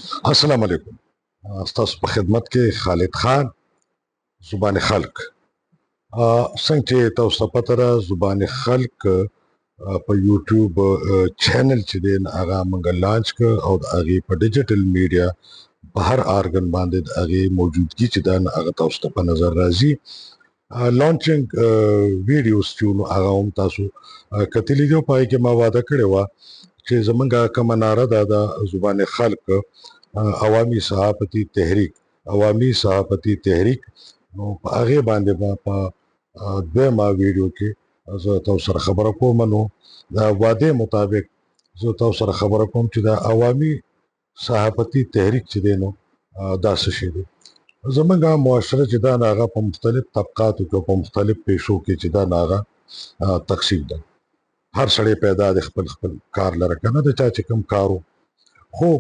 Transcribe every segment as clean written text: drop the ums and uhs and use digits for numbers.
السلام علیکم. ستاسو په خدمت کې خالد خان، زبان خلق. څنګه چې تاسو ته پته ده، زبان خلق په یوټیوب چینل چې دی هغه موږ لانچ کړ او د هغې په ډیجیټل میډیا په هر آرګن باندې د هغې موجودګي چې ده هغه تاسو ته په نظر راځي. لانچینګ ویډیوز چې نو هغه هم تاسو کتلي دي. په هغې کې ما وعده کړې وه چې زمونږ کومه ناره ده د زبان خلق عوامي صحافتی تحریک، نو په هغې باندې به په دویمه ویډیو کې زه تاسو سره خبره کوم. نو د وعدې مطابق زه تاسو سره خبره کوم چې د عوامي صحافتی تحریک چې دی نو دا څه شی دی. زمونږ معاشره چې دا هغه په مختلف طبقاتو کې په مختلف پیشو کې چې دا هغه تقسیم ده. هر سړی پیدا د خپل کار لره که نه د چا چې کوم کارو، خو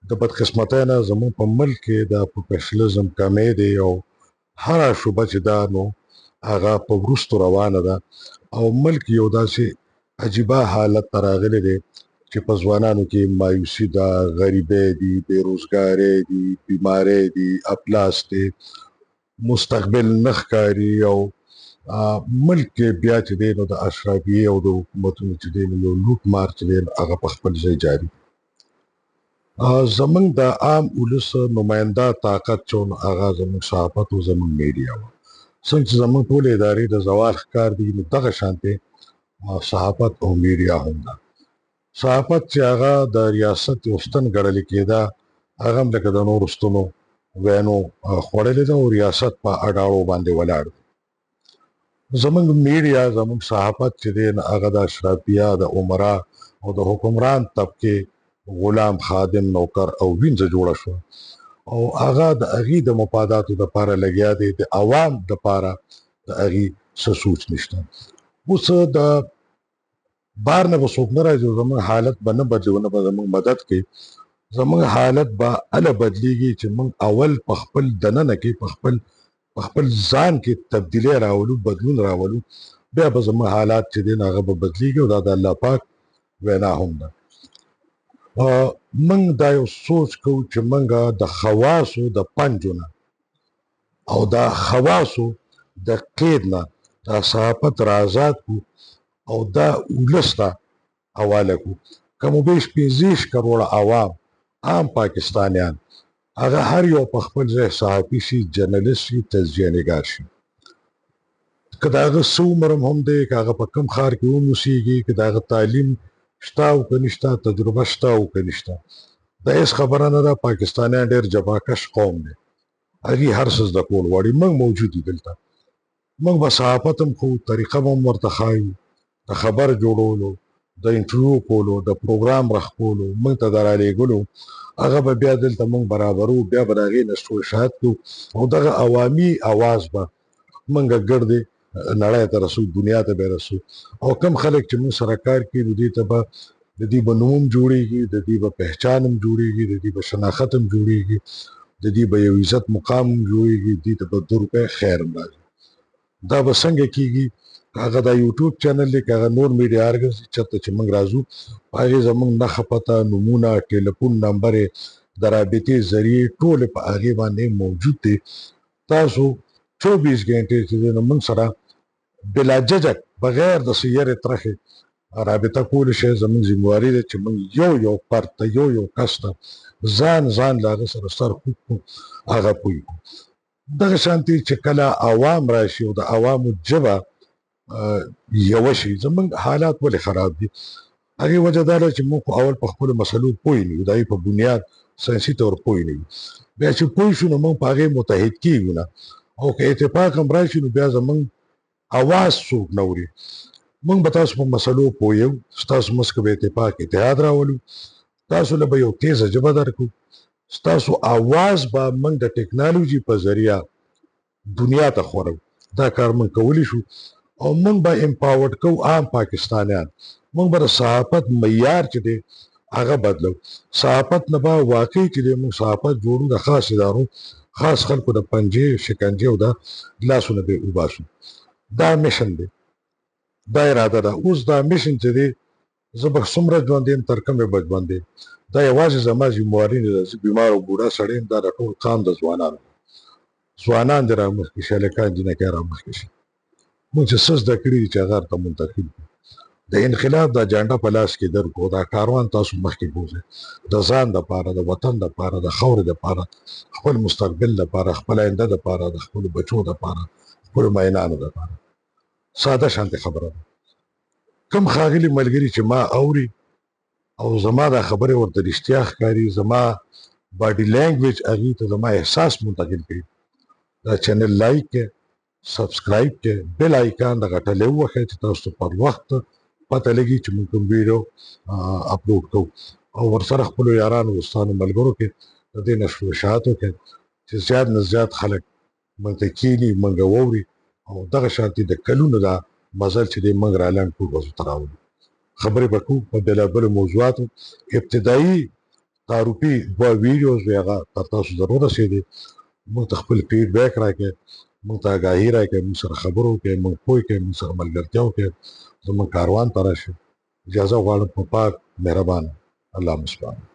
د بدقسمتۍ نه زموږ په ملک کې د پروفیشنلزم کمی دی او هره شوبه چې دا نو هغه په وروستو روانه ده او ملک یو داسې عجیبه حالت ته راغلی دی چې په ځوانانو کې مایوسي ده، غریبۍ دي، بېروزګارۍ دي، بیمارۍ دي، افلاس دی، مستقبل نه ښکاري او ملک کې بیا چې دی نو د اشرافیې او د حکومتونو چې دی نو یو لوټ مار چې دی هغه په خپل ځای جاري. زمونږ د عام ولس نماینده طاقت چې نو هغه زمونږ صحافت او زمونږ میډیا وه. څنګه چې زمونږ ټولې ادارې د زوال ښکار دي، نو دغه شانتې صحافت او میډیا هم ده. صحافت چې هغه د ریاست یو ستن ګڼلې کېده، هغه هم لکه د نورو ستنو وینو خوړلې ده او ریاست په اډاړو باندې ولاړ دی. زمونږ میډیا، زمونږ صحافت چې دی هغه د اشرافیه، د عمرا او د حکمران طبقې غلام، خادم، نوکر او وینځه جوړه شوه او هغه د هغې د مفاداتو دپاره لګیا دی، د عوام دپاره د هغې څه سوچ نشته. اوس د بار نه به څوک نه راځي او زموږ حالت به نه بدلي او نه به زموږ مدد کوي. زموږ حالت به هله بدلیږي چې موږ اول په خپل دننه کې په خپل ځان کې تبدیلی راولو، بدلون راولو، بیا به زموږ حالات چې دی هغه به بدلیږي او دا د الله پاک وینا هم ده. موږ دا یو سوچ کوو چې موږ د خواصو د پنجو نه او د خواصو د قید نه دا صحافت را آزاد کړو او دا ولس ته حواله کړو. کم و بیش 25 کروړه عام پاکستانیان، هغه هر یو په خپل ځای صحافي شي، جرنلیست شي، تجزیه نګار شي. که د هغه څه عمر هم دی، که هغه په کوم ښار کې هم اوسېږي، که د هغه تعلیم شته او که نشته، تجربه شته او که نشته، دا هېڅ خبره نه ده. پاکستانیان ډېر جفاکش قوم دی، هغې هر څه زده کول غواړي. موږ موجود یو دلته، موږ به صحافت هم ښو، طریقه به هم ورته ښایو، د خبر جوړولو، د انټرویو کولو، د پروګرام رخکولو، موږ ته د رالېږلو هغه به بیا دلته موږ برابرو، بیا به د هغې نه شاهد کړو او دغه عوامي اواز به موږ ګردې نړۍ ته رسو، دنیا ته به رسو. او کم خلک چې موږ سره کار کوي نو دې ته به د دې به نوم هم جوړېږي، د دې به پهچان هم جوړېږي، د دې به شناخت هم جوړېږي، د دې به یو عزت مقام هم جوړېږي، دې ته به 2 روپۍ خیر هم راځي. دا به څنګه کېږي؟ که هغه دا یوټیوب چینل دی، که هغه نور میډیا ارګنز دي، چېرته چې موږ راځو په هغې زموږ نښه، پته، نومونه، ټلیفون نمبر، د رابطې ذریعې ټولې په هغې باندې موجود دی. تاسو 24 ګنټې چې دی نو موږ سره بلا ججک بغیر د څه یرې ترخې رابطه کولی شئ. زموږ ذمواري ده چې موږ یو فرد ته، یو کس ته ځان له هغه سره سر خوږ کړو، هغه پوه کړو. دغه شانتې چې کله عوام راشي او د عوامو ژبه یوه شي، زموږ حالات ولې خراب دي؟ هغې وجه دا ده چې موږ خو اول په خپلو مسلو پوه نه یو، د هغې په بنیاد ساینسي طور پوه نه یو. بیا چې پوه شو نو موږ په هغې متحد کېږو نه، او که اتفاق هم راشي نو بیا زموږ اواز څوک نه اوري. موږ به تاسو په مسلو پوه یو، ستاسو منځ کې به اتفاق اتحاد راولو، تاسو له به یو تیزه ژبه درکړو، ستاسو اواز به موږ د ټکنالوژي په ذریعه دنیا ته خورو. دا کار موږ کولی شو او موږ به امپاورډ کوو عام پاکستانیان. موږ به د صحافت معیار چې دی هغه بدلو. صحافت نه به واقعي چې دی موږ صحافت جوړو، د خاص ادارو، خاص خلکو د پنجې، شکنجې او د لاسونه به وباسو. دا میشن دی، دا اراده ده. اوس دا میشن چې دی، زه به څومره ژوندی یم، تر کومې به ژوندی دا یوازې زما ذمواري نه ده، زه بیمار او بوډا سړی یم، دا د ټول قام د ځوانانو. ځوانان دې رامخکې شي، هلکان جنکۍ رامخکې شي. موږ چې څه زده کړي دي چې هغه ورته منتقل کړو. د انقلاب دا جانډه په لاس کې درکړو، دا کاروان تاسو مخکې بوځئ، د ځان دپاره، د وطن دپاره، د خاورې دپاره، خپل مستقبل دپاره، خپل آینده دپاره، د خپلو بچو دپاره، خپلو مینانو دپاره. ساده شانتې خبره ده. کوم ښاغلي ملګري چې ما اوري او زما دا خبرې ورته رښتیا ښکاري، زما باډي لینګویج هغې ته زما احساس منتقل کوي، دا چینل لایک کړئ، سبسکرایب کړئ، بل آیکان د غټلې ووهئ چې تاسو ته پر وخت پته لګي چې موږ کوم ویډیو اپلوډ کوو، او ورسره خپلو یارانو دوستانو ملګرو کې د دې نشر و اشاعت وکړئ چې زیات نه زیات خلک موږ ته کښېني، موږ واوري، او دغه شانتې د کلونو دا مزل چې دی موږ رالنډ ټول ورځو ته راولو. خبرې به کوو په بېلابېلو موضوعاتو. ابتدایي تعارفي دوه ویډیوز وې، هغه تر تاسو ضرور رسېدې. موږ ته خپل فیډبیک راکړئ، موږ ته آګاهي راکړئ، موږ سره خبرې وکړئ، موږ پوه کړئ، موږ سره ملګرتیا وکړئ، زموږ کاروان ته راشئ. اجازه غواړم په پاک مهربانه الله مو سپارم.